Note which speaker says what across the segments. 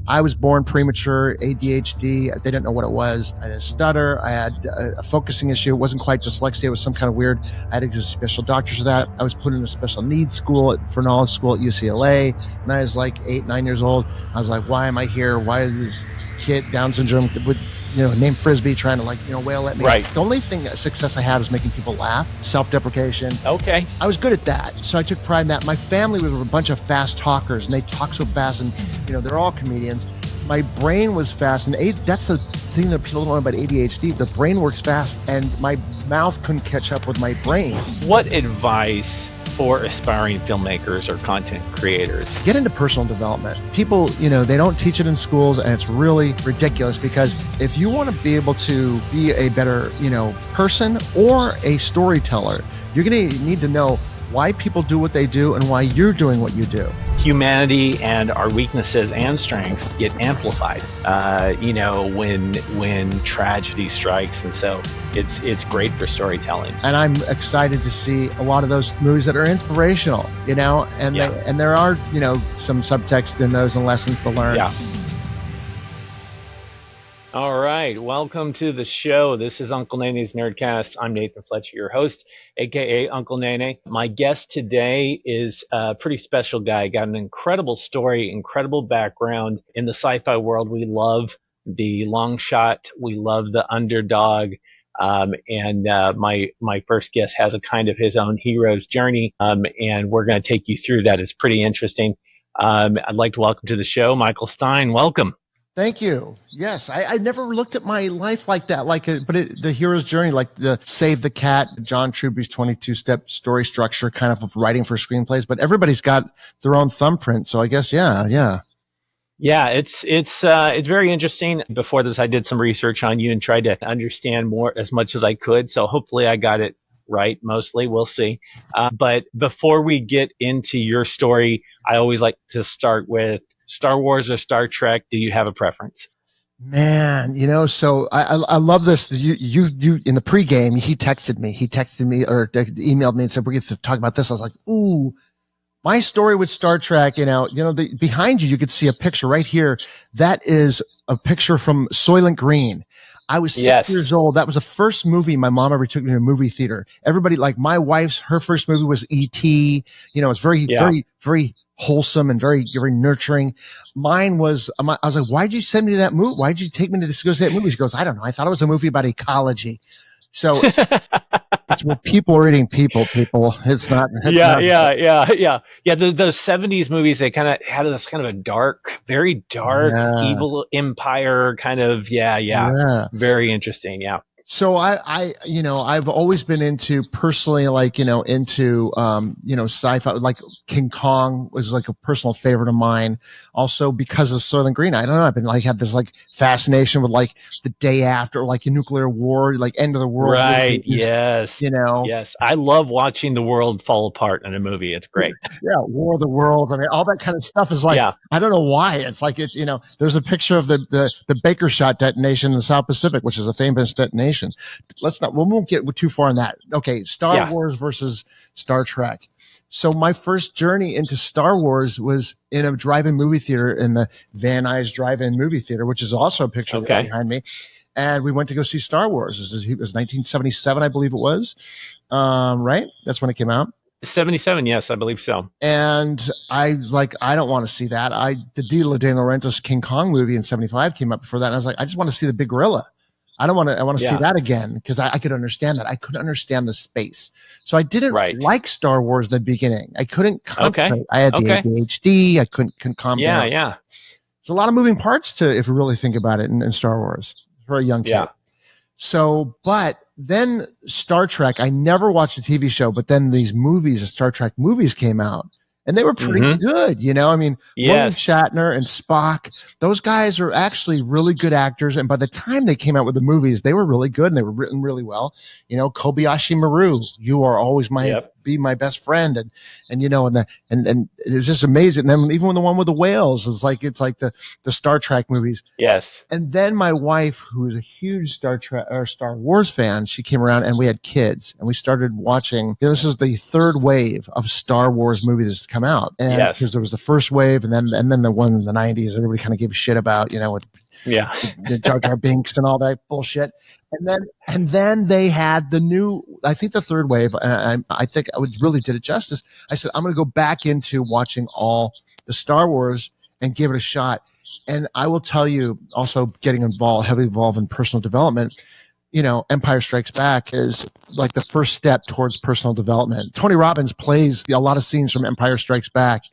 Speaker 1: I was born premature, ADHD. They didn't know what it was. I had a stutter. I had a focusing issue. It wasn't quite dyslexia. It was some kind of weird. I had to go to special doctors for that. I was put in a special needs school for knowledge school at UCLA. And I was like 8, 9 years old. I was like, why am I here? Why is this kid Down syndrome with, named Frisbee trying to wail at me?
Speaker 2: Right.
Speaker 1: The only success I had was making people laugh, self-deprecation.
Speaker 2: Okay.
Speaker 1: I was good at that. So I took pride in that. My family was a bunch of fast talkers and they talk so fast and, they're all comedians. My brain was fast, and that's the thing that people don't know about ADHD. The brain works fast, and my mouth couldn't catch up with my brain.
Speaker 2: What advice for aspiring filmmakers or content creators?
Speaker 1: Get into personal development. People, they don't teach it in schools, and it's really ridiculous because if you want to be able to be a better, person or a storyteller, you're going to need to know why people do what they do and why you're doing what you do.
Speaker 2: Humanity and our weaknesses and strengths get amplified, when tragedy strikes. And so it's great for storytelling.
Speaker 1: And I'm excited to see a lot of those movies that are inspirational, and there are, some subtext in those and lessons to learn.
Speaker 2: Yeah. All right, welcome to the show. This is Uncle Nene's Nerdcast. I'm Nathan Fletcher, your host, aka Uncle Nene. My guest today is a pretty special guy. Got an incredible story, incredible background in the sci-fi world. We love the long shot. We love the underdog. And my first guest has a kind of his own hero's journey, and we're going to take you through that. It's pretty interesting. I'd like to welcome to the show Michael Stein. Welcome.
Speaker 1: Thank you. Yes, I never looked at my life like that, the hero's journey, like the Save the Cat, John Truby's 22-step story structure, kind of writing for screenplays. But everybody's got their own thumbprint, so I guess, yeah.
Speaker 2: Yeah, it's very interesting. Before this, I did some research on you and tried to understand more as much as I could. So hopefully, I got it right. Mostly, we'll see. But before we get into your story, I always like to start with Star Wars or Star Trek. Do you have a preference?
Speaker 1: Man, so I love this. You in the pregame, he texted me or emailed me and said, we're going to talk about this. I was like, ooh, my story with Star Trek, behind you could see a picture right here. That is a picture from Soylent Green. I was 6 years old. That was the first movie my mom ever took me to a movie theater. Everybody, like my wife's, her first movie was E.T. It's very, very, very wholesome and very, very nurturing. Mine was, I was like, why'd you send me to that movie? Why'd you take me to go see that movie? She goes, I don't know. I thought it was a movie about ecology. So it's where people are eating people. It's not.
Speaker 2: Yeah. Those 70s movies, they kind of had this kind of a dark, very dark, evil empire kind of, very interesting. Yeah.
Speaker 1: So I've always been into personally, into sci-fi, like King Kong was like a personal favorite of mine. Also because of Soylent Green, I don't know. I've been had this fascination with the day after, a nuclear war, end of the world.
Speaker 2: Right.
Speaker 1: Movies,
Speaker 2: yes. Yes. I love watching the world fall apart in a movie. It's great.
Speaker 1: Yeah. War of the World. I mean, all that kind of stuff is I don't know why. It's there's a picture of the Baker shot detonation in the South Pacific, which is a famous detonation. We won't get too far on that. Okay. Star Wars versus Star Trek. So my first journey into Star Wars was in a drive-in movie theater in the Van Nuys Drive-In movie theater, which is also a picture behind me. And we went to go see Star Wars. It was 1977, I believe it was. Right? That's when it came out.
Speaker 2: 77, yes, I believe so.
Speaker 1: And I don't want to see that. The De Laurentiis King Kong movie in 75 came up before that. And I was like, I just want to see the big gorilla. I want to see that again because I could understand that. I couldn't understand the space. So I didn't like Star Wars in the beginning. I couldn't concentrate. I had the ADHD. I couldn't calm down. Yeah. There's a lot of moving parts to, if you really think about it, in Star Wars for a young kid. Yeah. So, but then Star Trek, I never watched a TV show, but then these movies, the Star Trek movies came out. And they were pretty good, I mean, William Shatner and Spock, those guys are actually really good actors. And by the time they came out with the movies, they were really good and they were written really well. Kobayashi Maru, you are always my be my best friend. And you know, and it was just amazing. And then even when the one with the whales was like, it's like the Star Trek movies.
Speaker 2: Yes.
Speaker 1: And then my wife, who is a huge Star Trek or Star Wars fan, she came around and we had kids and we started watching. You know, this is the third wave of Star Wars movies that's come out. And because there was the first wave and then the one in the 90s, everybody kind of gave a shit about, you know, with Jar Jar Binks and all that bullshit. And then they had the new, I think the third wave, I think I really did it justice. I said, I'm going to go back into watching all the Star Wars and give it a shot. And I will tell you, also getting heavily involved in personal development, you know, Empire Strikes Back is like the first step towards personal development. Tony Robbins plays a lot of scenes from Empire Strikes Back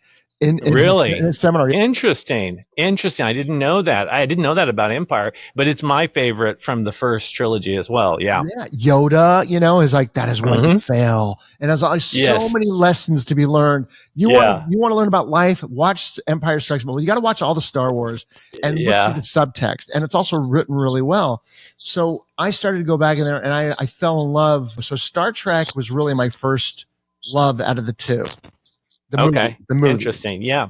Speaker 1: in a seminar.
Speaker 2: Interesting. I didn't know that. I didn't know that about Empire, but it's my favorite from the first trilogy as well. Yeah.
Speaker 1: Yoda, you know, is like, that is why you fail. And there's like so many lessons to be learned. You want to learn about life, watch Empire Strikes Back. Well, you got to watch all the Star Wars and look at the subtext. And it's also written really well. So I started to go back in there and I fell in love. So Star Trek was really my first love out of the two. The movie.
Speaker 2: Interesting. Yeah.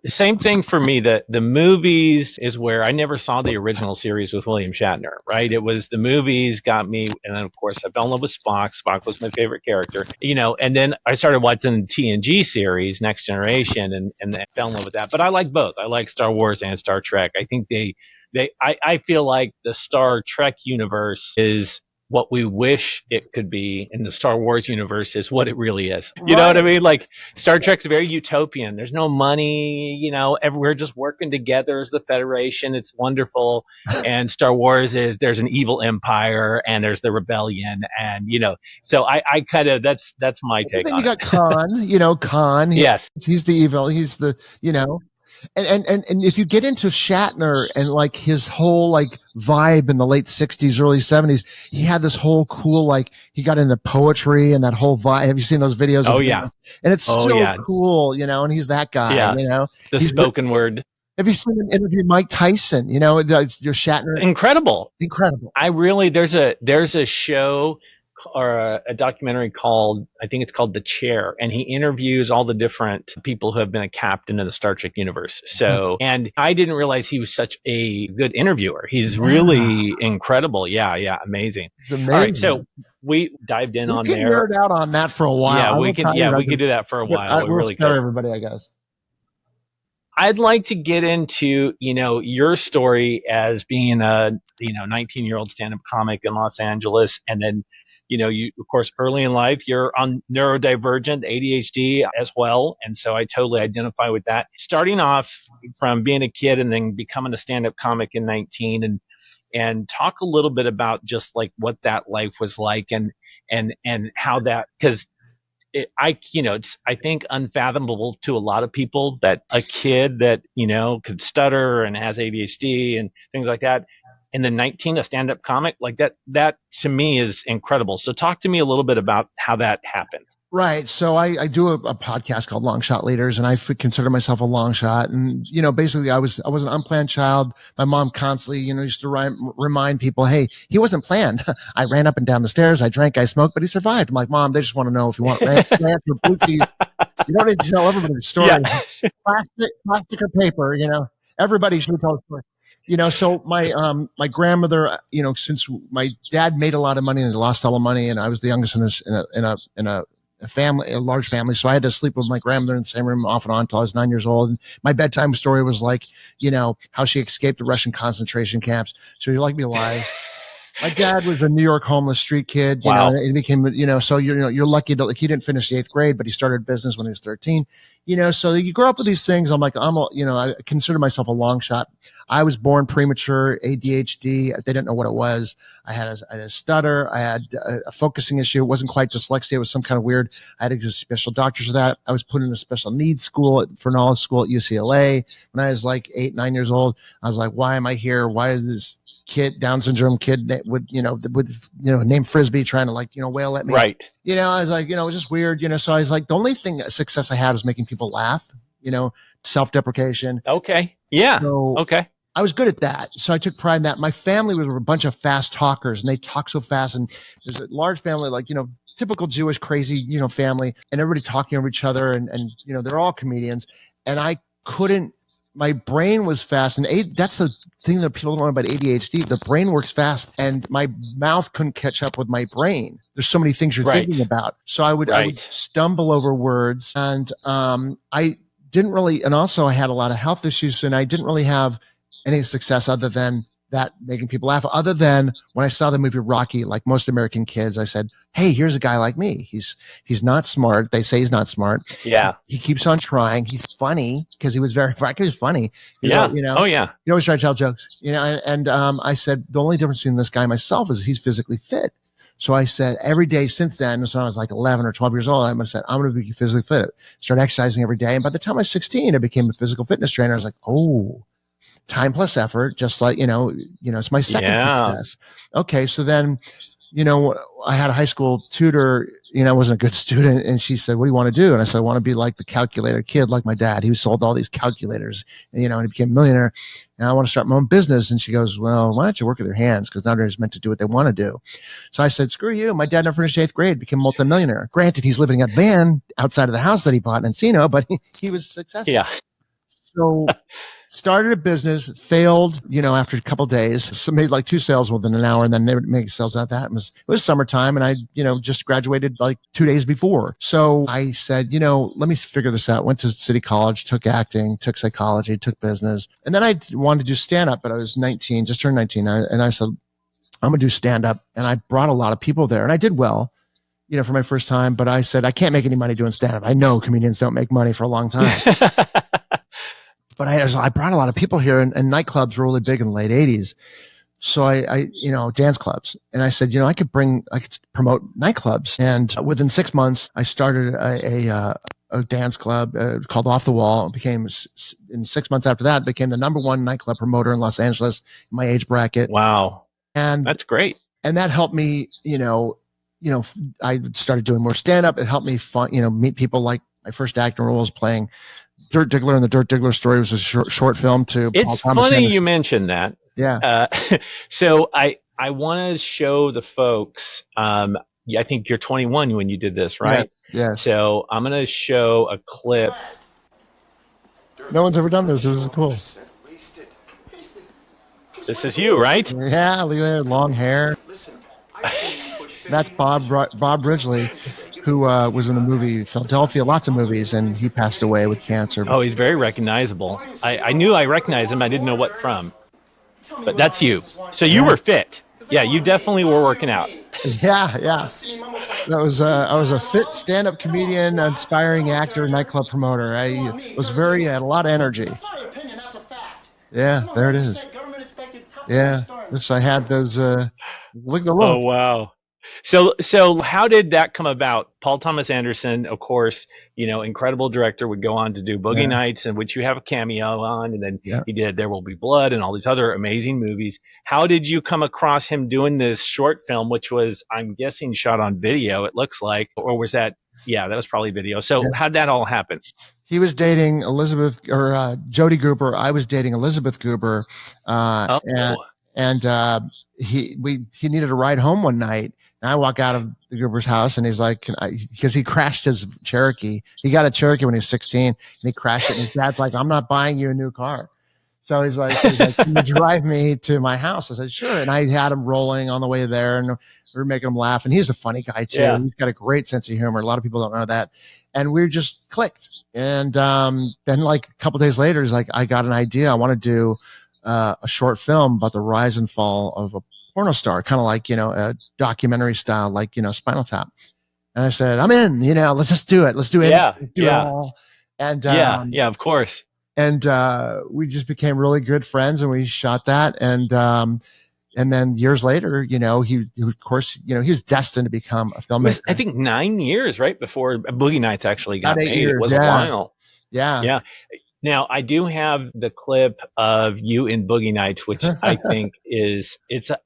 Speaker 2: Same thing for me. The movies is where I never saw the original series with William Shatner, right? It was the movies got me. And then, of course, I fell in love with Spock. Spock was my favorite character, you know, and then I started watching the TNG series, Next Generation, and I fell in love with that. But I like both. I like Star Wars and Star Trek. I think I feel like the Star Trek universe is what we wish it could be, and the Star Wars universe is what it really is. You know what I mean? Like Star Trek's very utopian. There's no money, you know, we're just working together as the Federation. It's wonderful. And Star Wars is there's an evil empire and there's the rebellion, and you know, so I kind of that's my take on it.
Speaker 1: You got Khan, you know, Khan.
Speaker 2: Yes.
Speaker 1: He's the evil. He's the, you know. And if you get into Shatner and like his whole like vibe in the late 60s, early 70s, he had this whole cool, like he got into poetry and that whole vibe. Have you seen those videos?
Speaker 2: Oh, yeah.
Speaker 1: And it's so cool, you know, and he's that guy, you know.
Speaker 2: He's spoken word.
Speaker 1: Have you seen him interview Mike Tyson? You know, your Shatner.
Speaker 2: Incredible.
Speaker 1: I
Speaker 2: really, there's a show or a documentary called, I think it's called The Chair, and he interviews all the different people who have been a captain in the Star Trek universe. So, and I didn't realize he was such a good interviewer. He's really incredible. Yeah, amazing. All right, so we dived in on there.
Speaker 1: We can nerd out on that for a while.
Speaker 2: We could do that for a while.
Speaker 1: We really scare everybody, I guess.
Speaker 2: I'd like to get into, you know, your story as being a, 19-year-old stand-up comic in Los Angeles. And then, you know, you, of course, early in life, you're on neurodivergent, ADHD as well. And so I totally identify with that. Starting off from being a kid and then becoming a stand-up comic in 19 and talk a little bit about just like what that life was like and how that, because it's, I think, unfathomable to a lot of people that a kid that, you know, could stutter and has ADHD and things like that, and then 19, a stand-up comic, like that to me is incredible. So talk to me a little bit about how that happened.
Speaker 1: Right. So I do a podcast called Long Shot Leaders, and I consider myself a long shot. And, you know, basically I was an unplanned child. My mom constantly, you know, used to remind people, hey, he wasn't planned. I ran up and down the stairs. I drank, I smoked, but he survived. I'm like, Mom, they just want to know if you want rants or blue cheese. You don't need to tell everybody the story. Yeah. Plastic or paper, you know, everybody should tell the story. You know, so my grandmother, you know, since my dad made a lot of money and lost all the money, and I was the youngest in a family, a large family. So I had to sleep with my grandmother in the same room off and on until I was 9 years old. And my bedtime story was like, you know, how she escaped the Russian concentration camps. So you like me to lie? My dad was a New York homeless street kid, you know, and he became, you know, so you're lucky to, like, he didn't finish the 8th grade, but he started business when he was 13, you know, so you grow up with these things. I'm like, I consider myself a long shot. I was born premature, ADHD. They didn't know what it was. I had a stutter. I had a focusing issue. It wasn't quite dyslexia. It was some kind of weird. I had to go to special doctors for that. I was put in a special needs school for knowledge school at UCLA when I was like 8, 9 years old. I was like, why am I here? Why is this kid, Down syndrome kid with named Frisbee trying to, like, you know, wail at me?
Speaker 2: Right.
Speaker 1: You know, I was like, you know, it was just weird, you know, so I was like, the only success I had was making people laugh, you know, self-deprecation.
Speaker 2: Okay. Yeah.
Speaker 1: So
Speaker 2: okay.
Speaker 1: I was good at that. So I took pride in that. My family was a bunch of fast talkers, and they talk so fast. And there's a large family, like, you know, typical Jewish crazy, family, and everybody talking over each other, and they're all comedians, and I couldn't. My brain was fast, and that's the thing that people don't know about ADHD. The brain works fast, and my mouth couldn't catch up with my brain. There's so many things you're thinking about. So I would stumble over words, and I didn't really. And also, I had a lot of health issues, and I didn't really have any success other than that making people laugh. Other than when I saw the movie Rocky, like most American kids, I said, "Hey, here's a guy like me. He's not smart. They say he's not smart.
Speaker 2: Yeah,
Speaker 1: he keeps on trying. He's funny because he was funny.
Speaker 2: Yeah. Oh yeah.
Speaker 1: He always tried to tell jokes. And I said the only difference between this guy and myself is he's physically fit. So I said every day since then, so I was like 11 or 12 years old, I said, I'm going to be physically fit. Start exercising every day. And by the time I was 16, I became a physical fitness trainer. I was like, oh, time plus effort, just like, it's my second success. Okay. So then, I had a high school tutor, I wasn't a good student. And she said, what do you want to do? And I said, I want to be like the calculator kid, like my dad. He sold all these calculators, and he became a millionaire. And I want to start my own business. And she goes, well, why don't you work with your hands? Because now they're meant to do what they want to do. So I said, screw you. My dad never finished 8th grade, became a multimillionaire. Granted, he's living in a van outside of the house that he bought in Encino, but he was successful.
Speaker 2: Yeah.
Speaker 1: So started a business, failed, after a couple of days. So made like 2 sales within an hour, and then they would make sales out of that. It was summertime, and I, just graduated like 2 days before. So I said, let me figure this out. Went to City College, took acting, took psychology, took business. And then I wanted to do stand-up, but I was 19, just turned 19. And I said, I'm going to do stand-up. And I brought a lot of people there, and I did well, for my first time. But I said, I can't make any money doing stand-up. I know comedians don't make money for a long time. But I brought a lot of people here, and nightclubs were really big in the late 80s. So I dance clubs. And I said, I could promote nightclubs. And within 6 months, I started a dance club called Off the Wall. It became, in 6 months after that, became the #1 nightclub promoter in Los Angeles, in my age bracket.
Speaker 2: Wow.
Speaker 1: And
Speaker 2: that's great.
Speaker 1: And that helped me, I started doing more stand-up. It helped me meet people. Like my first acting role was playing Dirt Diggler, and the Dirt Diggler story was a short film to
Speaker 2: It's
Speaker 1: Paul Thomas
Speaker 2: funny
Speaker 1: Anderson.
Speaker 2: You mentioned that.
Speaker 1: Yeah.
Speaker 2: So I want to show the folks. I think you're 21 when you did this, right?
Speaker 1: Yeah. Yes.
Speaker 2: So I'm going to show a clip.
Speaker 1: No one's ever done this. This is cool.
Speaker 2: This is you, right?
Speaker 1: Yeah, look at that, long hair. That's Bob Ridgely, who was in the movie Philadelphia, lots of movies, and he passed away with cancer.
Speaker 2: Oh, he's very recognizable. I knew I recognized him. I didn't know what from. But that's you. So you were fit. Yeah, you definitely were working out.
Speaker 1: Yeah. That was I was a fit stand-up comedian, inspiring actor, nightclub promoter. I had a lot of energy. Yeah, there it is. Yeah, I had those. Look at the look.
Speaker 2: Oh wow. So how did that come about? Paul Thomas Anderson, of course, incredible director, would go on to do Boogie Nights, in which you have a cameo on, and then he did There Will Be Blood and all these other amazing movies. How did you come across him doing this short film, which was, I'm guessing, shot on video, it looks like, or was that? Yeah, that was probably video. So how did that all happen?
Speaker 1: He was dating Jody Goober. I was dating Elizabeth Goober. And he needed a ride home one night, and I walk out of the Goober's house, and he's like, because he crashed his Cherokee. He got a Cherokee when he was 16, and he crashed it. And his dad's like, I'm not buying you a new car. So he's like, can you drive me to my house? I said, sure. And I had him rolling on the way there, and we were making him laugh. And he's a funny guy too. Yeah. He's got a great sense of humor. A lot of people don't know that. And we just clicked. And then like a couple days later, he's like, I got an idea. I want to do a short film about the rise and fall of a porno star, kind of like, a documentary style, like, Spinal Tap. And I said, I'm in, let's just do it. Let's do it.
Speaker 2: Yeah.
Speaker 1: Do it all. And
Speaker 2: yeah, of course.
Speaker 1: And we just became really good friends, and we shot that. And then years later, he of course, he was destined to become a filmmaker. It was,
Speaker 2: I think 9 years, right, before Boogie Nights actually got made.
Speaker 1: Years,
Speaker 2: it was a while.
Speaker 1: Yeah.
Speaker 2: Now, I do have the clip of you in Boogie Nights, which I think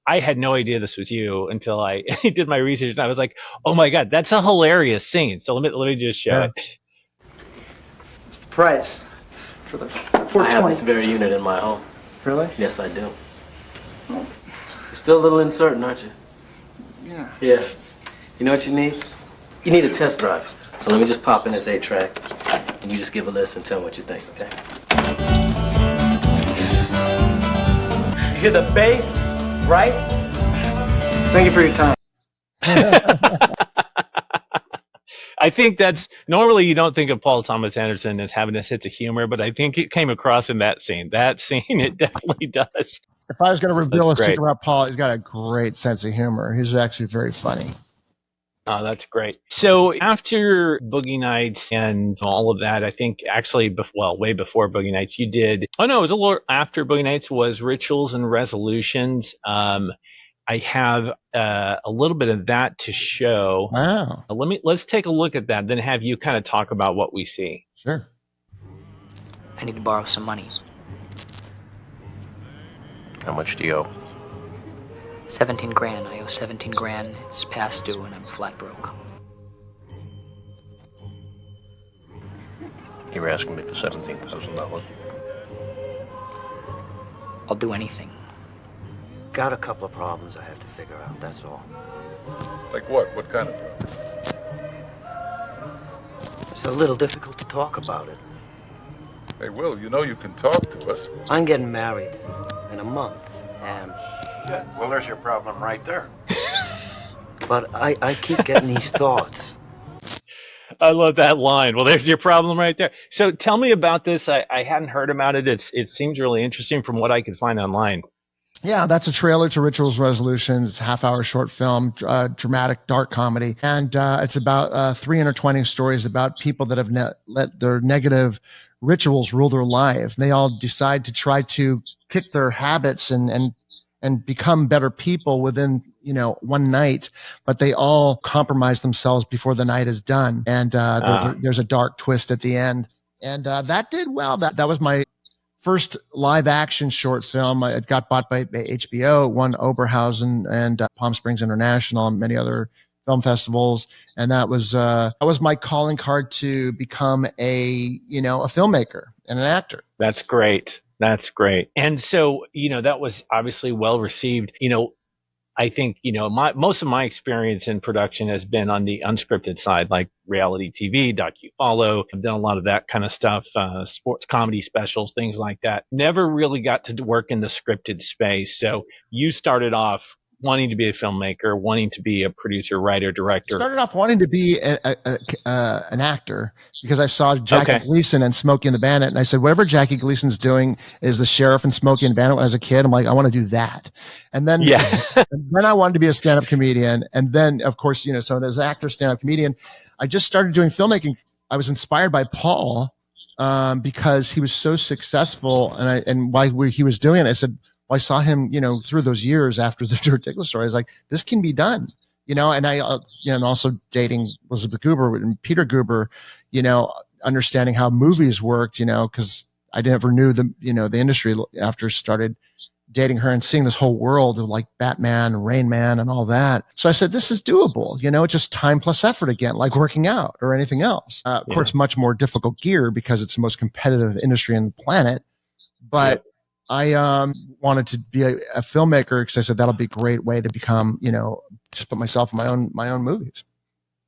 Speaker 2: I had no idea this was you until I did my research, and I was like, oh my God, that's a hilarious scene. So let me just show it.
Speaker 3: What's the price for the 420?
Speaker 4: I have this very unit in my home.
Speaker 3: Really?
Speaker 4: Yes, I do. You're still a little uncertain, aren't you?
Speaker 3: Yeah.
Speaker 4: Yeah. You know what you need? You need a test drive. So let me just pop in this 8-track, and you just give a listen and tell me what you think, okay? You hear the bass, right?
Speaker 3: Thank you for your time.
Speaker 2: I think that's normally you don't think of Paul Thomas Anderson as having a sense of humor, but I think it came across in that scene. That scene, it definitely does.
Speaker 1: If I was going to reveal
Speaker 2: That's
Speaker 1: a
Speaker 2: great.
Speaker 1: secret about Paul, he's got a great sense of humor. He's actually very funny.
Speaker 2: Oh, that's great. So after Boogie Nights and all of that, I think actually, way before Boogie Nights, you did. Oh no, it was a little after Boogie Nights was Rituals and Resolutions. I have a little bit of that to show.
Speaker 1: Wow.
Speaker 2: Let's take a look at that, then have you kind of talk about what we see.
Speaker 1: Sure.
Speaker 5: I need to borrow some money.
Speaker 6: How much do you owe?
Speaker 5: 17 grand. I owe 17 grand. It's past due and I'm flat broke.
Speaker 6: You were asking me for $17,000.
Speaker 5: I'll do anything.
Speaker 7: Got a couple of problems I have to figure out, that's all.
Speaker 8: Like what? What kind of problem?
Speaker 7: It's a little difficult to talk about it.
Speaker 8: Hey, Will, you know you can talk to us.
Speaker 7: I'm getting married in a month, and...
Speaker 9: Yeah, well, there's your problem right there.
Speaker 7: But I keep getting these thoughts.
Speaker 2: I love that line. Well, there's your problem right there. So tell me about this. I hadn't heard about it. It seems really interesting from what I could find online.
Speaker 1: Yeah, that's a trailer to Rituals Resolutions. It's a half-hour short film, dramatic, dark comedy. And it's about 320 stories about people that have let their negative rituals rule their life. They all decide to try to kick their habits and become better people within, one night, but they all compromise themselves before the night is done. And there's a dark twist at the end. And that did well. That was my first live action short film. It got bought by HBO. It won Oberhausen and Palm Springs International and many other film festivals. And that was my calling card to become a filmmaker and an actor.
Speaker 2: That's great. That's great. And so, that was obviously well received. I think, most of my experience in production has been on the unscripted side, like reality TV, docu-follow. I've done a lot of that kind of stuff, sports comedy specials, things like that. Never really got to work in the scripted space. So you started off wanting to be a filmmaker, wanting to be a producer, writer, director.
Speaker 1: Started off wanting to be an actor because I saw Jackie Gleason and Smokey and the Bandit, and I said, whatever Jackie Gleason's doing is the sheriff in Smokey and the Bandit when I was a kid. I'm like, I want to do that. And then, and then I wanted to be a stand-up comedian. And then, of course, so as an actor, stand-up comedian, I just started doing filmmaking. I was inspired by Paul because he was so successful, and while he was doing it, I said, I saw him, through those years after the Dirt Diggler story. I was like, this can be done, and I, and also dating Elizabeth Goober and Peter Goober, understanding how movies worked, because I never knew the industry after started dating her and seeing this whole world of like Batman, Rain Man and all that. So I said, this is doable, it's just time plus effort again, like working out or anything else. Of course, much more difficult gear because it's the most competitive industry on the planet, but I wanted to be a filmmaker because I said that'll be a great way to become, just put myself in my own movies.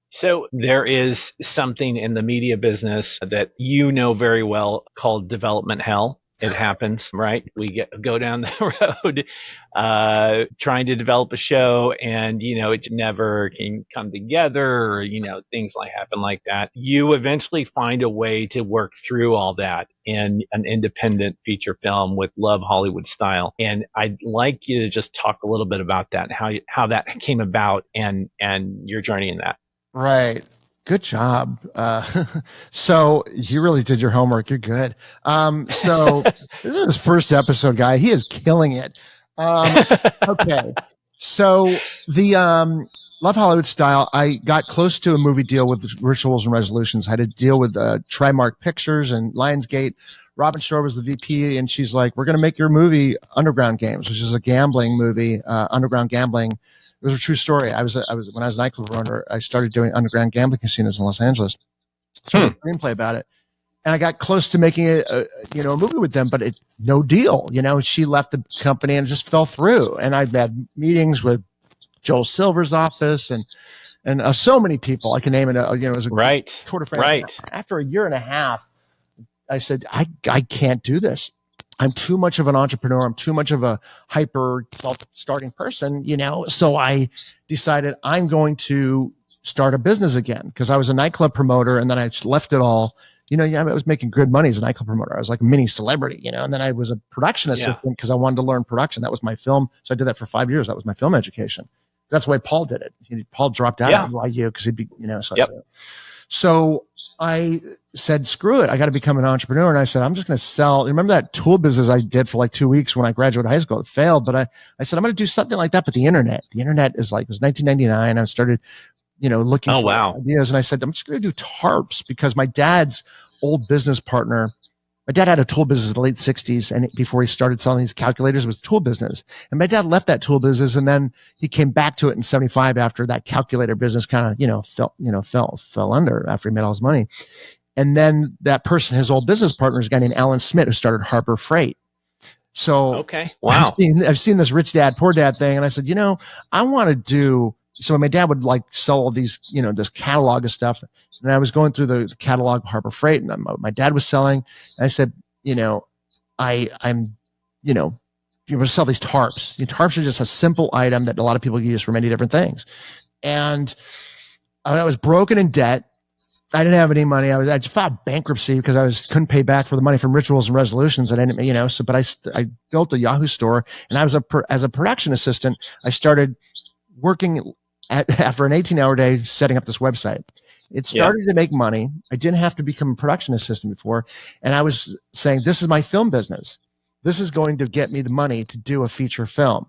Speaker 2: So there is something in the media business that very well called development hell. It happens, right? We go down the road trying to develop a show and, it never can come together or, things happen like that. You eventually find a way to work through all that in an independent feature film with Love Hollywood Style. And I'd like you to just talk a little bit about that, how that came about and your journey in that.
Speaker 1: Right. Good job. So you really did your homework. You're good. So this is his first episode, guy. He is killing it. Okay. So the Love Hollywood Style, I got close to a movie deal with Rituals and Resolutions. I had a deal with Trimark Pictures and Lionsgate. Robin Shore was the VP, and she's like, we're going to make your movie Underground Games, which is a gambling movie, underground gambling. It was a true story. I was when I was a nightclub owner, I started doing underground gambling casinos in Los Angeles. So a screenplay about it. And I got close to making a movie with them, but no deal. She left the company and it just fell through. And I've had meetings with Joel Silver's office and and so many people. I can name it. It was a
Speaker 2: Right.
Speaker 1: Tour de France.
Speaker 2: Right.
Speaker 1: After a year and a half, I said, I can't do this. I'm too much of an entrepreneur. I'm too much of a hyper self-starting person, So I decided I'm going to start a business again, because I was a nightclub promoter, and then I just left it all. I was making good money as a nightclub promoter. I was like a mini celebrity, and then I was a production assistant because I wanted to learn production. That was my film. So I did that for 5 years. That was my film education. That's the way Paul did it. Paul dropped out at NYU because he'd be, So I said, screw it. I got to become an entrepreneur. And I said, I'm just going to sell. Remember that tool business I did for like 2 weeks when I graduated high school? It failed. But I said, I'm going to do something like that. But the internet is like, it was 1999. I started, looking for ideas. And I said, I'm just going to do tarps, because my dad's old business partner, my dad had a tool business in the late 60s. And before he started selling these calculators, it was a tool business. And my dad left that tool business, and then he came back to it in 75 after that calculator business kind of, fell under after he made all his money. And then that person, his old business partner, is a guy named Alan Smith, who started Harbor Freight. So
Speaker 2: okay, wow.
Speaker 1: I've seen this rich dad, poor dad thing. And I said, I want to do, so my dad would like sell all these, this catalog of stuff. And I was going through the catalog of Harbor Freight, and my dad was selling. And I said, I'm, you want to sell these tarps. Tarps are just a simple item that a lot of people use for many different things. And I was broken in debt. I didn't have any money. I just filed bankruptcy because I couldn't pay back for the money from Rituals and Resolutions. And I didn't, but I built a Yahoo store, and I was as a production assistant, I started working after an 18-hour day, setting up this website. It started to make money. I didn't have to become a production assistant before. And I was saying, this is my film business. This is going to get me the money to do a feature film.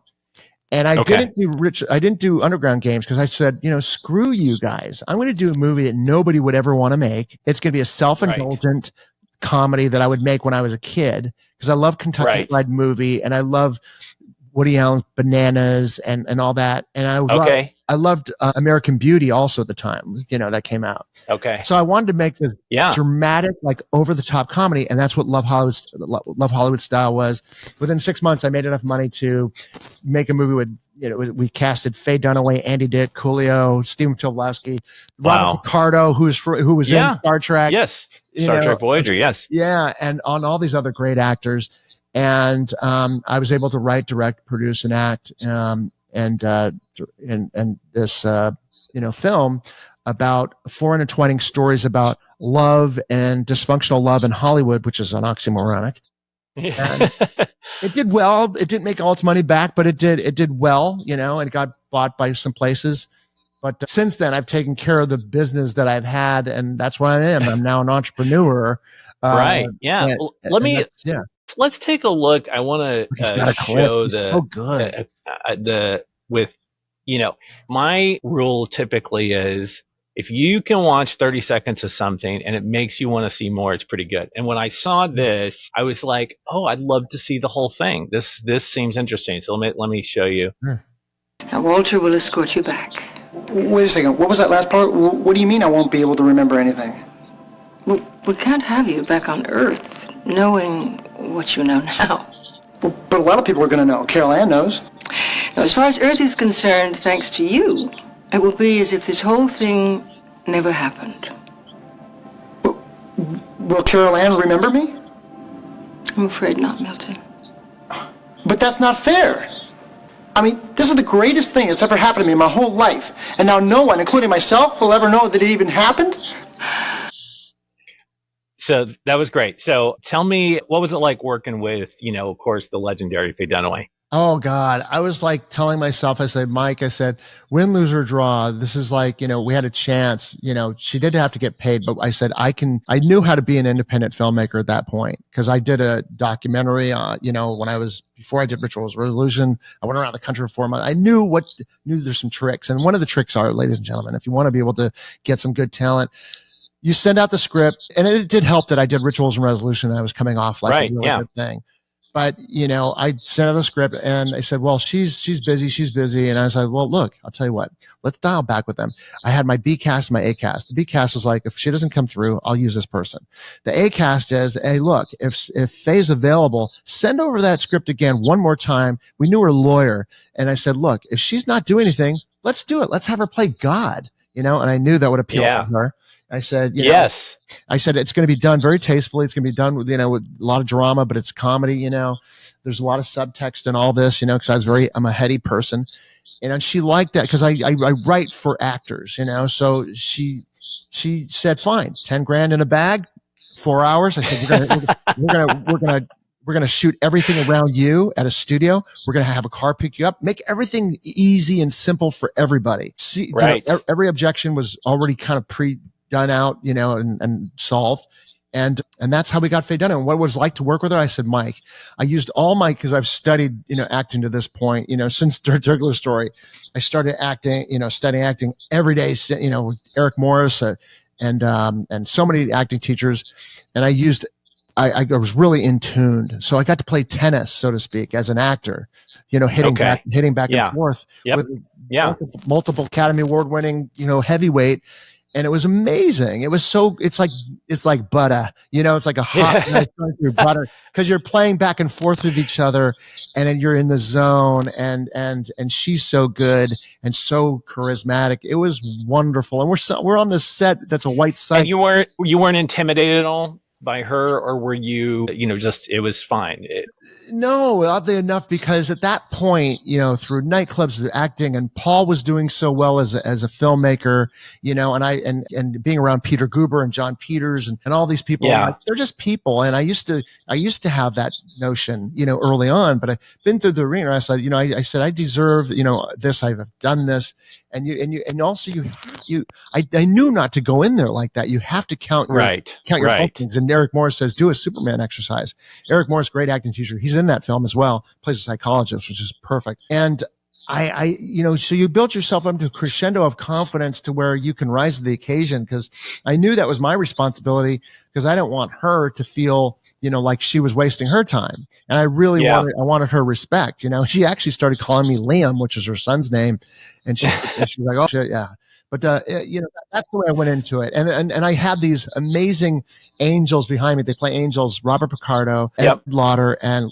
Speaker 1: And I didn't do underground games, because I said, screw you guys. I'm going to do a movie that nobody would ever want to make. It's going to be a self-indulgent comedy that I would make when I was a kid, because I love Kentucky Fried Movie, and I love Woody Allen's Bananas and all that. And I loved American Beauty also at the time, that came out. Okay. So I wanted to make this dramatic, like over the top comedy. And that's what Love Hollywood Style was. Within 6 months, I made enough money to make a movie with, we casted Faye Dunaway, Andy Dick, Coolio, Stephen Chbosky, Robert Picardo, who was in Star Trek.
Speaker 2: Yes. Star Trek Voyager. Yes.
Speaker 1: Yeah. And on all these other great actors. And I was able to write, direct, produce, and act, and this film about four intertwining stories about love and dysfunctional love in Hollywood, which is an oxymoronic. And it did well. It didn't make all its money back, but it did well, and it got bought by some places. But since then, I've taken care of the business that I've had, and that's what I am. I'm now an entrepreneur.
Speaker 2: Right. Yeah. Let's take a look. I want to show my rule typically is, if you can watch 30 seconds of something and it makes you want to see more, it's pretty good. And when I saw this, I was like, oh, I'd love to see the whole thing. This seems interesting. So let me show you.
Speaker 10: Now, Walter will escort you back.
Speaker 3: Wait a second. What was that last part? What do you mean I won't be able to remember anything?
Speaker 10: Well, we can't have you back on Earth knowing what you know now.
Speaker 3: Well, but a lot of people are going to know. Carol Ann knows.
Speaker 10: Now, as far as Earth is concerned, thanks to you, it will be as if this whole thing never happened.
Speaker 3: Will Carol Ann remember me?
Speaker 10: I'm afraid not, Milton.
Speaker 3: But that's not fair. I mean, this is the greatest thing that's ever happened to me in my whole life. And now no one, including myself, will ever know that it even happened?
Speaker 2: So that was great. So tell me, what was it like working with, of course, the legendary Faye Dunaway?
Speaker 1: Oh God. I was like telling myself, I said, Mike, I said, win, lose or draw. This is like, we had a chance, she did have to get paid, but I said, I knew how to be an independent filmmaker at that point. Cause I did a documentary, before I did Rituals Resolution, I went around the country for 4 months. I knew there's some tricks. And one of the tricks are, ladies and gentlemen, if you want to be able to get some good talent, you send out the script, and it did help that I did Rituals and Resolution. And I was coming off like a really good thing. But, I sent out the script and they said, well, she's busy. And I said, well, look, I'll tell you what, let's dial back with them. I had my B cast and my A cast. The B cast was like, if she doesn't come through, I'll use this person. The A cast is, hey, look, if Faye's available, send over that script again one more time. We knew her lawyer. And I said, look, if she's not doing anything, let's do it. Let's have her play God. and I knew that would appeal to her. I said,
Speaker 2: yes.
Speaker 1: I said, it's going to be done very tastefully. It's going to be done with, with a lot of drama, but it's comedy, there's a lot of subtext in all this, because I'm a heady person. And she liked that because I write for actors, so she said, fine, 10 grand in a bag, 4 hours. I said, we're gonna shoot everything around you at a studio. We're gonna have a car pick you up, make everything easy and simple for everybody. See,
Speaker 2: right.
Speaker 1: Every objection was already kind of done out, and solved. And that's how we got Faye Dunaway. And what it was like to work with her, I said, Mike, I used all my, because I've studied, acting to this point, since Dirtjuggler Story, I started acting, studying acting every day, with Eric Morris and so many acting teachers. And I was really in tune. So I got to play tennis, so to speak, as an actor, hitting back and forth with multiple Academy Award winning, heavyweight. And it was amazing. It's like butter, it's like a hot knife going through butter, because you're playing back and forth with each other, and then you're in the zone, and she's so good and so charismatic. It was wonderful. And we're on this set that's a white site.
Speaker 2: And you weren't intimidated at all by her, or were you, just, it was fine?
Speaker 1: No, oddly enough, because at that point, through nightclubs, acting, and Paul was doing so well as a filmmaker, and being around Peter Guber and John Peters and all these people, they're just people. And I used to have that notion, early on, but I've been through the arena. I said, I said, I deserve, this, I've done this. And also I knew not to go in there like that. You have to count your bookings. And Eric Morris says, do a Superman exercise. Eric Morris, great acting teacher. He's in that film as well, plays a psychologist, which is perfect. And so you built yourself up to a crescendo of confidence to where you can rise to the occasion, because I knew that was my responsibility, because I didn't want her to feel, like she was wasting her time. And I really wanted her respect. She actually started calling me Liam, which is her son's name. And she's like, oh shit, yeah. But, that's the way I went into it. And I had these amazing angels behind me. They play angels, Robert Picardo, Ed Lauder, and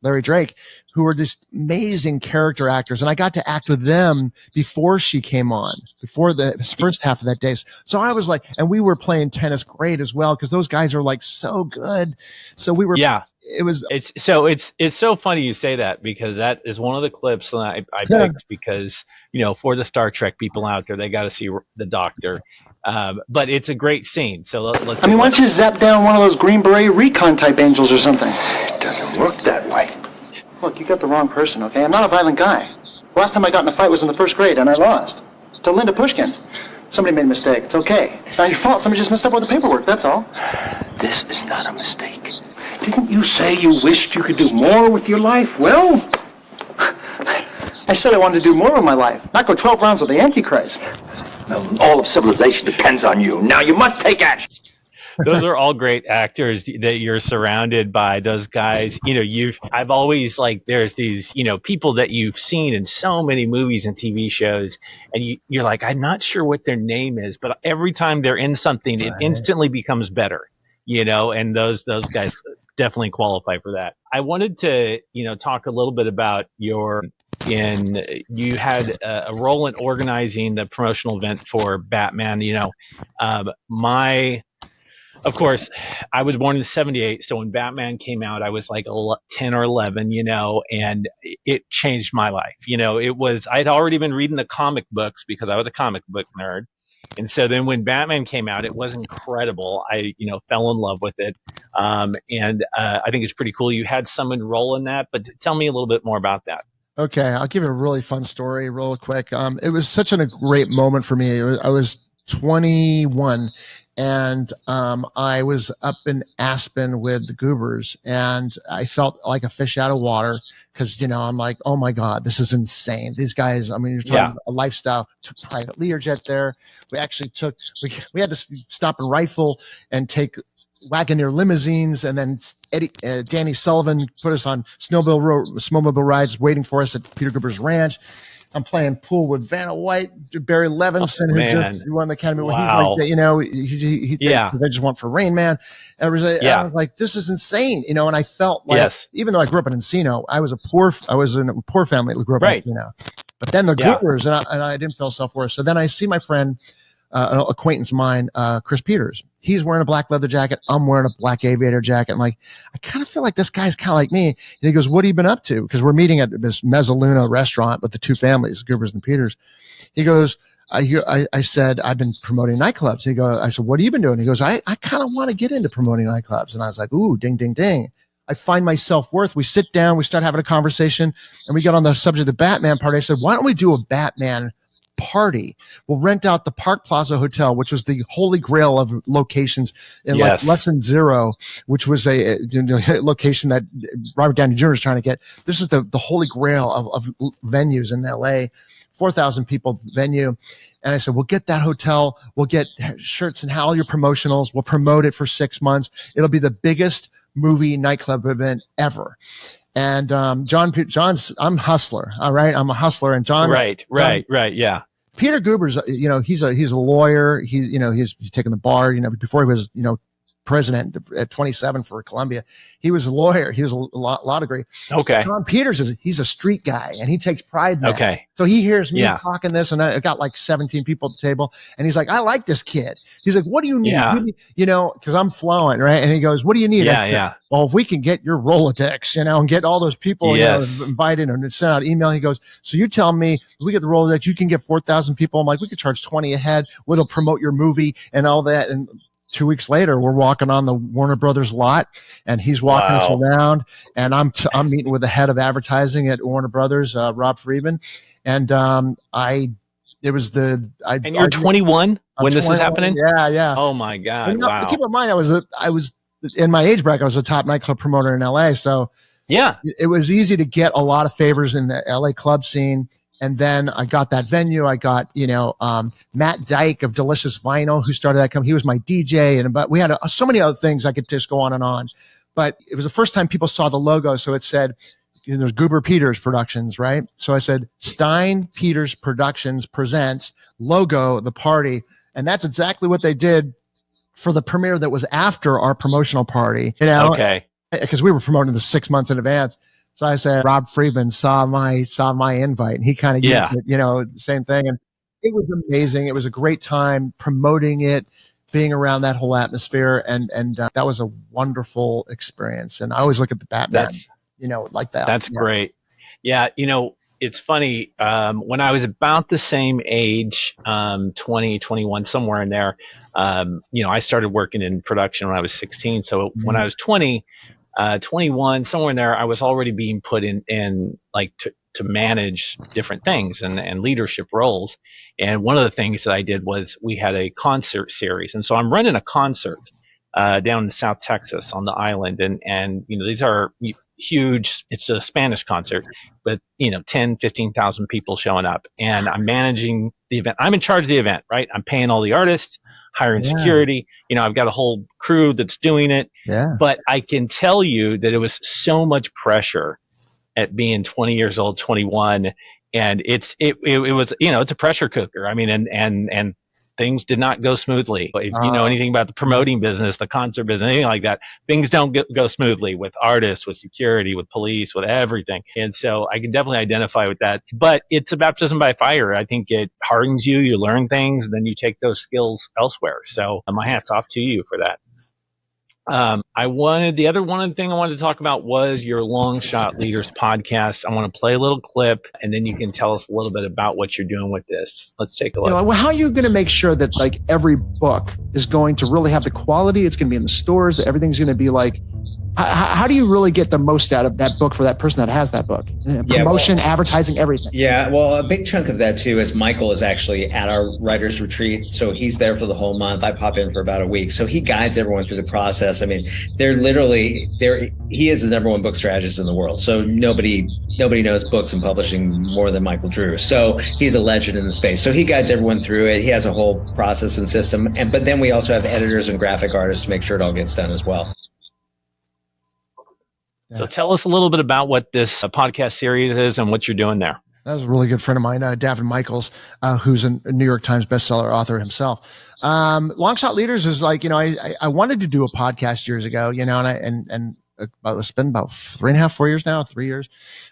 Speaker 1: Larry Drake, who were just amazing character actors. And I got to act with them before she came on, before the first half of that day. So I was like, and we were playing tennis great as well, because those guys are like so good. So we were, it's
Speaker 2: so funny you say that, because that is one of the clips that I picked, because, for the Star Trek people out there, they got to see the Doctor. But it's a great scene. So let's.
Speaker 3: I mean, why don't you zap down one of those Green Beret recon type angels or something? It doesn't work that way. Look, you got the wrong person, okay? I'm not a violent guy. Last time I got in a fight was in the first grade, and I lost. To Linda Pushkin. Somebody made a mistake. It's okay. It's not your fault. Somebody just messed up with the paperwork, that's all. This is not a mistake. Didn't you say you wished you could do more with your life? Well, I said I wanted to do more with my life, not go 12 rounds with the Antichrist.
Speaker 9: All of civilization depends on you. Now you must take action.
Speaker 2: Those are all great actors that you're surrounded by. Those guys, I've always there's these, people that you've seen in so many movies and TV shows, and you're like, I'm not sure what their name is, but every time they're in something, it instantly becomes better, and those guys definitely qualify for that. I wanted to, talk a little bit about you had a role in organizing the promotional event for Batman. Of course, I was born in '78, so when Batman came out, I was like 10 or 11, and it changed my life. I'd already been reading the comic books because I was a comic book nerd. And so then when Batman came out, it was incredible. I, fell in love with it. And I think it's pretty cool. You had some role in that, but tell me a little bit more about that.
Speaker 1: Okay. I'll give you a really fun story real quick. It was such a great moment for me. I was 21. And I was up in Aspen with the Goobers, and I felt like a fish out of water, because, I'm like, oh my God, this is insane. These guys, I mean, you're talking about a lifestyle. Took private Learjet there. We actually we had to stop and rifle and take Wagoneer limousines, and then Danny Sullivan put us on snowmobile rides waiting for us at Peter Goober's ranch. I'm playing pool with Vanna White, Barry Levinson, who just won the Academy.
Speaker 2: Wow.
Speaker 1: He's like, they just want for Rain Man. I was like, this is insane, and I felt like, even though I grew up in Encino, I was in a poor family that grew up in Encino. But then the goobers, and I didn't feel self-worth. So then I see my friend, an acquaintance of mine, Chris Peters. He's wearing a black leather jacket. I'm wearing a black aviator jacket. I'm like, I kind of feel like this guy's kind of like me. And he goes, what have you been up to? Because we're meeting at this Mezzaluna restaurant with the two families, Goobers and Peters. He goes, I said, I've been promoting nightclubs. I said, what have you been doing? He goes, I kind of want to get into promoting nightclubs. And I was like, ooh, ding, ding, ding. I find my self-worth. We sit down, we start having a conversation, and we get on the subject of the Batman party. I said, why don't we do a Batman party? We'll rent out the Park Plaza Hotel, which was the holy grail of locations in like Lesson Zero, which was a location that Robert Downey Jr. is trying to get. This is the holy grail of venues in LA, 4,000 people venue. And I said, we'll get that hotel. We'll get shirts and all your promotionals. We'll promote it for 6 months. It'll be the biggest movie nightclub event ever. And John's, I'm hustler. All right. I'm a hustler. And John.
Speaker 2: Right. Yeah.
Speaker 1: Peter Goober's, he's a lawyer. He's taken the bar, before he was, president at 27 for Columbia. He was a lawyer. He was a law degree.
Speaker 2: Okay.
Speaker 1: John Peters he's a street guy, and he takes pride in that.
Speaker 2: Okay.
Speaker 1: So he hears me talking this, and I got like 17 people at the table, and he's like, I like this kid. He's like, what do you need?
Speaker 2: Yeah.
Speaker 1: Because I'm flowing, right? And he goes, what do you need?
Speaker 2: Yeah.
Speaker 1: Well, if we can get your Rolodex, and get all those people invited and send out email, he goes, so you tell me if we get the Rolodex, you can get 4,000 people. I'm like, we could charge 20 a head. It'll promote your movie and all that. And 2 weeks later, we're walking on the Warner Brothers lot, and he's walking us around, and I'm meeting with the head of advertising at Warner Brothers, Rob Friedman, and
Speaker 2: And you're 21 when this is happening?
Speaker 1: Yeah.
Speaker 2: Oh my God! Wow.
Speaker 1: Keep in mind, I was in my age bracket. I was a top nightclub promoter in LA, so it was easy to get a lot of favors in the LA club scene. And then I got that venue. I got, Matt Dyke of Delicious Vinyl, who started that company. He was my DJ. But we had so many other things I could just go on and on. But it was the first time people saw the logo. So it said, there's Goober Peters Productions, right? So I said, Stein Peters Productions presents logo, the party. And that's exactly what they did for the premiere that was after our promotional party,
Speaker 2: Okay.
Speaker 1: Because we were promoting this 6 months in advance. So I said, Rob Friedman saw my invite, and he kind of gave it, same thing. And it was amazing. It was a great time promoting it, being around that whole atmosphere. And that was a wonderful experience. And I always look at the Batman, like that.
Speaker 2: That's great. Yeah. It's funny. When I was about the same age, 20, 21, somewhere in there, I started working in production when I was 16. So when I was 21, somewhere in there, I was already being put in like to manage different things and leadership roles. And one of the things that I did was we had a concert series. And so I'm running a concert down in South Texas on the island. And these are huge. It's a Spanish concert, but 10, 15,000 people showing up, and I'm managing the event. I'm in charge of the event, right? I'm paying all the artists, hiring security. I've got a whole crew that's doing it. Yeah. But I can tell you that it was so much pressure at being 20 years old, 21. And it was, it's a pressure cooker. I mean, and things did not go smoothly. If you know anything about the promoting business, the concert business, anything like that, things don't go smoothly with artists, with security, with police, with everything. And so I can definitely identify with that. But it's a baptism by fire. I think it hardens you. You learn things, and then you take those skills elsewhere. So my hat's off to you for that. The other one thing I wanted to talk about was your Long Shot Leaders podcast. I want to play a little clip, and then you can tell us a little bit about what you're doing with this. Let's take a look.
Speaker 1: How are you going to make sure that like every book is going to really have the quality? It's going to be in the stores. Everything's going to be like, how do you really get the most out of that book for that person that has that book? Promotion, advertising, everything.
Speaker 11: Yeah, well, a big chunk of that too is Michael is actually at our writer's retreat. So he's there for the whole month. I pop in for about a week. So he guides everyone through the process. I mean, he is the number one book strategist in the world. So nobody knows books and publishing more than Michael Drew. So he's a legend in the space. So he guides everyone through it. He has a whole process and system. But then we also have editors and graphic artists to make sure it all gets done as well.
Speaker 2: So tell us a little bit about what this podcast series is and what you're doing there.
Speaker 1: That was a really good friend of mine, Davin Michaels, who's a New York Times bestseller author himself. Long Shot Leaders is like, I wanted to do a podcast years ago, and it's been about 3.5, 4 years now, 3 years.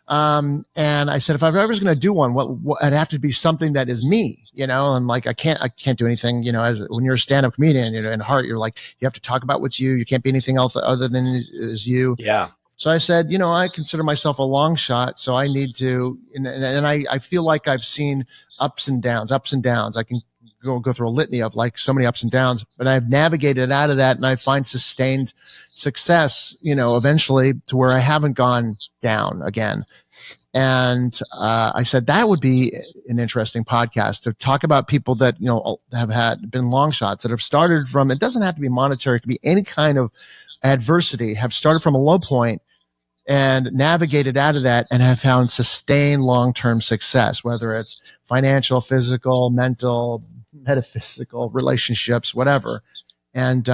Speaker 1: And I said, if I was going to do one, what it'd have to be something that is me, and like, I can't do anything, when you're a stand-up comedian, in heart, you're like, you have to talk about what's you. You can't be anything else other than is you.
Speaker 2: Yeah.
Speaker 1: So I said, I consider myself a long shot. So I need to, and I feel like I've seen ups and downs. I can go through a litany of like so many ups and downs, but I've navigated out of that, and I find sustained success, eventually to where I haven't gone down again. And I said that would be an interesting podcast to talk about people that, have been long shots that have started from, it doesn't have to be monetary. It could be any kind of adversity, have started from a low point and navigated out of that and have found sustained long-term success, whether it's financial, physical, mental, metaphysical, relationships, whatever. And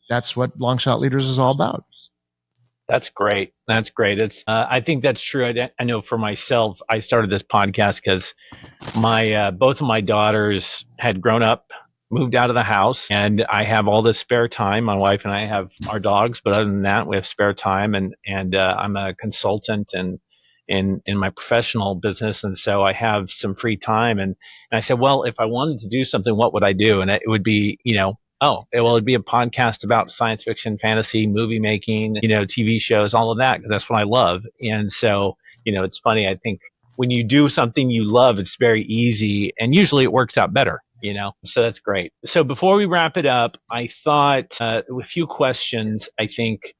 Speaker 1: that's what Long Shot Leaders is all about.
Speaker 2: That's great. It's I think that's true. I know for myself, I started this podcast because my both of my daughters had grown up, moved out of the house, and I have all this spare time. My wife and I have our dogs, but other than that, we have spare time. And I'm a consultant and in my professional business, and so I have some free time. And I said, well, if I wanted to do something, what would I do? And it would be, it'd be a podcast about science fiction, fantasy, movie making, TV shows, all of that, because that's what I love. And so, it's funny. I think when you do something you love, it's very easy, and usually it works out better. So that's great. So before we wrap it up, I thought a few questions I think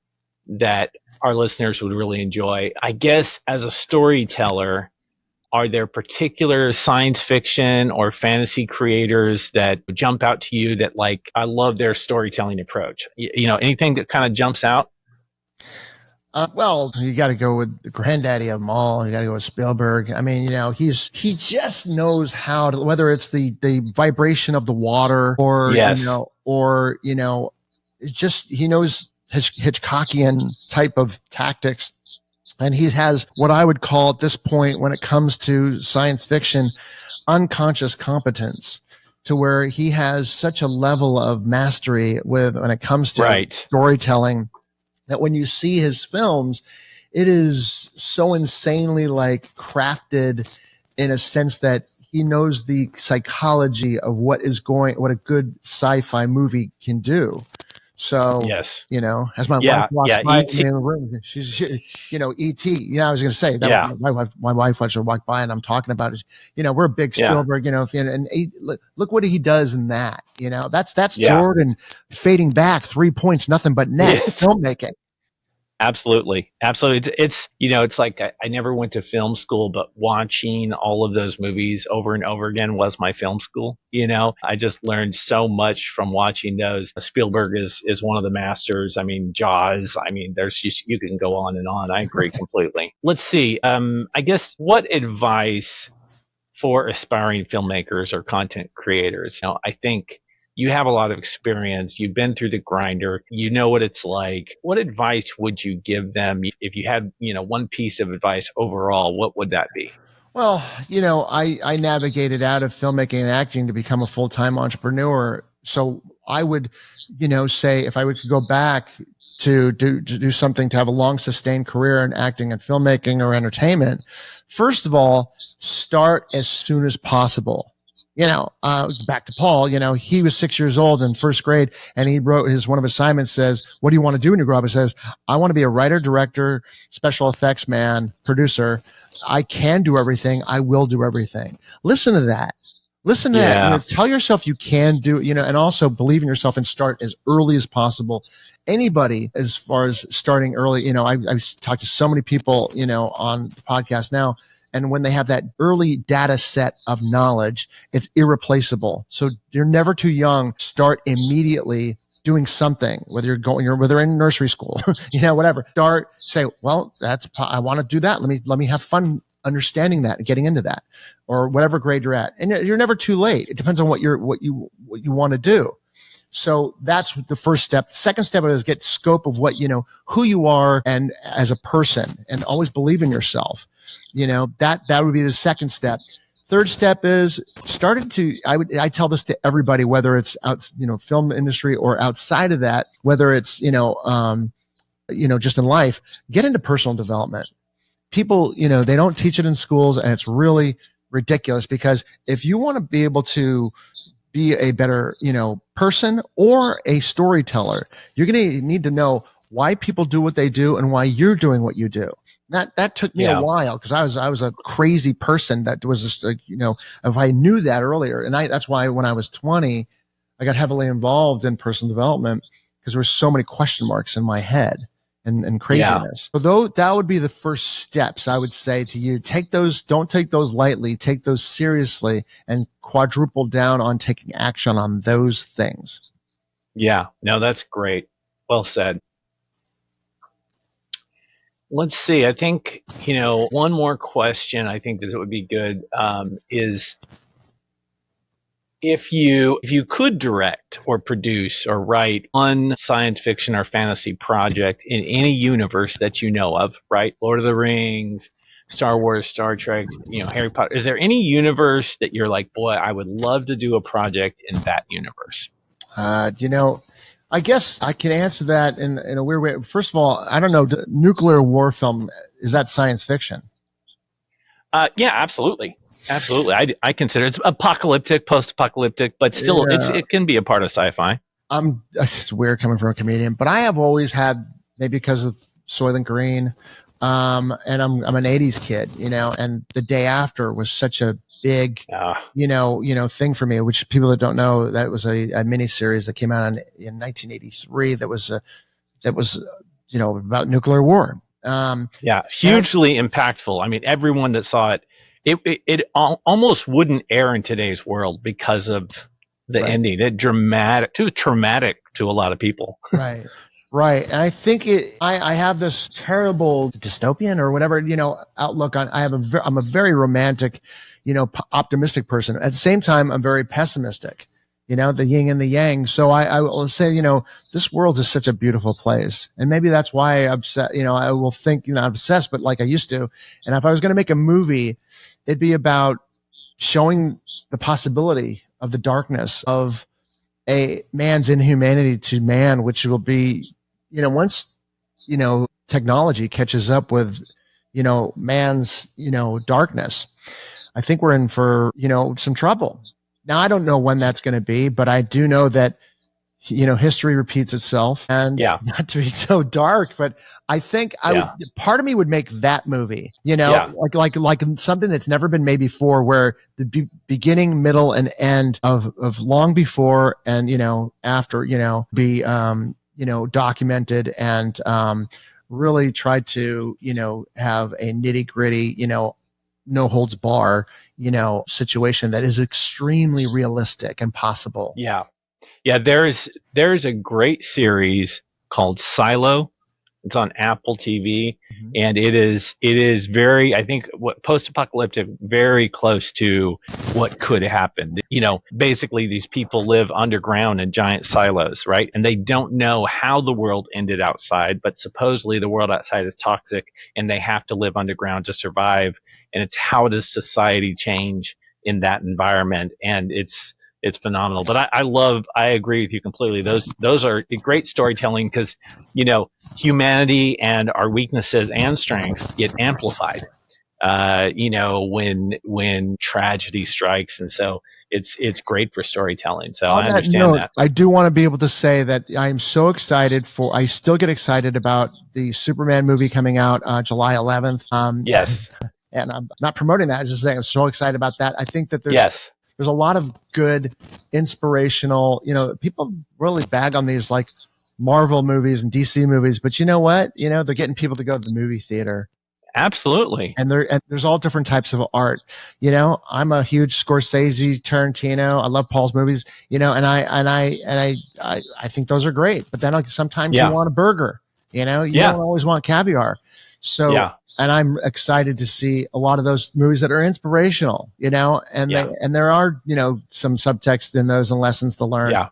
Speaker 2: that our listeners would really enjoy. I guess as a storyteller, are there particular science fiction or fantasy creators that jump out to you that like, I love their storytelling approach? Anything that kind of jumps out?
Speaker 1: Well, you got to go with the granddaddy of them all. You got to go with Spielberg. I mean, he just knows how to, whether it's the vibration of the water or,
Speaker 2: yes.
Speaker 1: it's just, he knows his Hitchcockian type of tactics. And he has what I would call at this point, when it comes to science fiction, unconscious competence, to where he has such a level of mastery when it comes to storytelling, that when you see his films, it is so insanely like crafted in a sense that he knows the psychology of what a good sci-fi movie can do. So,
Speaker 2: yes,
Speaker 1: as my wife walks by in the room, she's E.T. I was going to say that my wife watched her walk by, and I'm talking about it. We're a big Spielberg, and look what he does in that. That's Jordan fading back 3 points, nothing but net filmmaking.
Speaker 2: Absolutely. It's like I never went to film school, but watching all of those movies over and over again was my film school. I just learned so much from watching those. Spielberg is one of the masters. I mean, Jaws. I mean, you can go on and on. I agree completely. Let's see. I guess what advice for aspiring filmmakers or content creators? I think you have a lot of experience. You've been through the grinder. You know what it's like. What advice would you give them if you had, one piece of advice overall? What would that be?
Speaker 1: Well, I navigated out of filmmaking and acting to become a full-time entrepreneur. So I would, say if I could go back to do something to have a long sustained career in acting and filmmaking or entertainment, first of all, start as soon as possible. Back to Paul, he was 6 years old in first grade, and he wrote one of his assignments says, what do you want to do when you grow up? It says, I want to be a writer, director, special effects man, producer. I can do everything. I will do everything. Listen to that. Listen to that. Tell yourself you can do, and also believe in yourself and start as early as possible. Anybody, as far as starting early, I've talked to so many people, on the podcast now. And when they have that early data set of knowledge, it's irreplaceable. So you're never too young. Start immediately doing something, whether you're in nursery school, whatever. Say, well, I want to do that. Let me have fun understanding that and getting into that, or whatever grade you're at. And you're never too late. It depends on what you want to do. So that's the first step. The second step is get scope of what, who you are and as a person, and always believe in yourself. That would be the second step. Third step is I tell this to everybody, whether it's out, film industry or outside of that, whether it's, just in life, get into personal development. People, they don't teach it in schools, and it's really ridiculous, because if you want to be able to be a better, person or a storyteller, you're going to need to know why people do what they do and why you're doing what you do. That took me a while, because I was a crazy person that was just, if I knew that earlier. And that's why when I was 20, I got heavily involved in personal development, because there were so many question marks in my head and craziness. So that would be the first steps I would say to you. Don't take those lightly, take those seriously, and quadruple down on taking action on those things.
Speaker 2: Yeah, no, that's great. Well said. Let's see. I think, one more question I think that would be good is if you could direct or produce or write one science fiction or fantasy project in any universe that you know of, right? Lord of the Rings, Star Wars, Star Trek, Harry Potter. Is there any universe that you're like, boy, I would love to do a project in that universe?
Speaker 1: I guess I can answer that in a weird way. First of all, I don't know, the nuclear war film, is that science fiction?
Speaker 2: Yeah, absolutely. Absolutely. I consider it's apocalyptic, post-apocalyptic, but still it can be a part of sci-fi.
Speaker 1: It's weird coming from a comedian, but I have always had, maybe because of Soylent Green, and I'm an 80s kid, and The Day After was such a big, thing for me, which people that don't know, that was a mini series that came out in 1983. That was about nuclear war.
Speaker 2: Hugely impactful. I mean, everyone that saw it, it almost wouldn't air in today's world because of the ending. Too traumatic to a lot of people.
Speaker 1: Right. And I think I have this terrible dystopian or whatever, outlook on, I'm a very romantic, optimistic person. At the same time, I'm very pessimistic, the yin and the yang. So I will say, this world is such a beautiful place. And maybe that's why I will think, not obsessed, but like I used to. And if I was going to make a movie, it'd be about showing the possibility of the darkness of a man's inhumanity to man, which will be, once, technology catches up with, man's, darkness, I think we're in for, some trouble. Now, I don't know when that's going to be, but I do know that, history repeats itself, and not to be so dark, but I think part of me would make that movie, like something that's never been made before, where the beginning, middle, and end of long before and, after, be, documented and, really try to, have a nitty gritty, no holds bar, situation that is extremely realistic and possible.
Speaker 2: Yeah, there's a great series called Silo. It's on Apple TV, and it is very, I think, post-apocalyptic, very close to what could happen. Basically these people live underground in giant silos, right? And they don't know how the world ended outside, but supposedly the world outside is toxic, and they have to live underground to survive. And it's how does society change in that environment? And it's phenomenal. But I agree with you completely. Those are great storytelling, because, humanity and our weaknesses and strengths get amplified, when tragedy strikes. And so it's great for storytelling. So I understand that.
Speaker 1: I do want to be able to say that I'm so excited I still get excited about the Superman movie coming out, July 11th.
Speaker 2: Yes.
Speaker 1: And I'm not promoting that. I'm just saying I'm so excited about that. I think that there's a lot of good, inspirational, people really bag on these like Marvel movies and DC movies, but you know what? They're getting people to go to the movie theater.
Speaker 2: Absolutely.
Speaker 1: And there's all different types of art. I'm a huge Scorsese, Tarantino. I love Paul's movies, and I think those are great. But then sometimes you want a burger, you don't always want caviar. So, and I'm excited to see a lot of those movies that are inspirational, and there are, some subtext in those and lessons to learn.
Speaker 2: Yeah.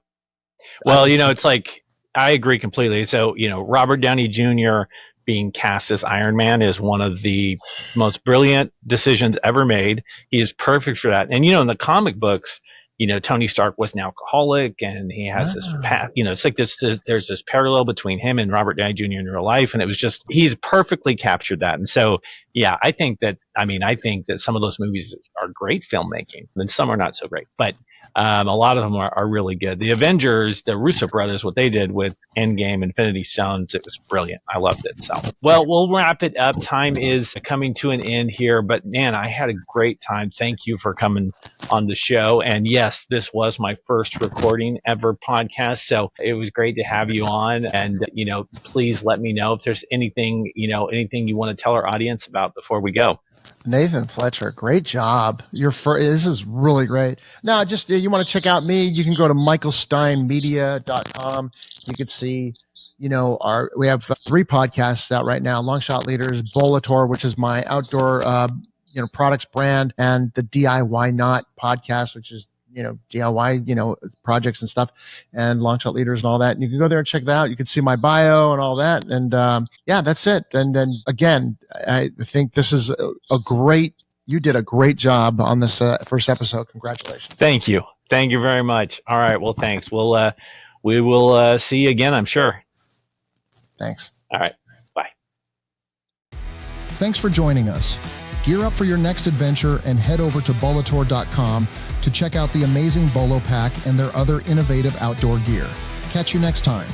Speaker 2: Well, it's like, I agree completely. So, Robert Downey Jr. being cast as Iron Man is one of the most brilliant decisions ever made. He is perfect for that. And, in the comic books, Tony Stark was an alcoholic and he has this path, it's like there's this parallel between him and Robert Downey Jr. in real life. And it was just, he's perfectly captured that. And so, yeah, I think that some of those movies are great filmmaking and some are not so great, but a lot of them are really good. The Avengers, the Russo brothers, what they did with Endgame, Infinity Stones, it was brilliant. I loved it. So, well, we'll wrap it up. Time is coming to an end here, but man, I had a great time. Thank you for coming on the show. And yes, this was my first recording ever podcast. So it was great to have you on. And, please let me know if there's anything you want to tell our audience about before we go.
Speaker 1: Nathan Fletcher, great job. This is really great. Now, just you want to check out me, you can go to michaelsteinmedia.com. You can see, we have 3 podcasts out right now: Long Shot Leaders, Bolator, which is my outdoor, products brand, and the DIY Not podcast, which is, DIY, projects and stuff, and Long Shot Leaders and all that. And you can go there and check that out. You can see my bio and all that. And yeah, that's it. And then again, I think this is you did a great job on this first episode. Congratulations.
Speaker 2: Thank you. Thank you very much. All right. Well, thanks. We will see you again, I'm sure.
Speaker 1: Thanks.
Speaker 2: All right. Bye.
Speaker 12: Thanks for joining us. Gear up for your next adventure and head over to bolator.com to check out the amazing Bolo Pack and their other innovative outdoor gear. Catch you next time.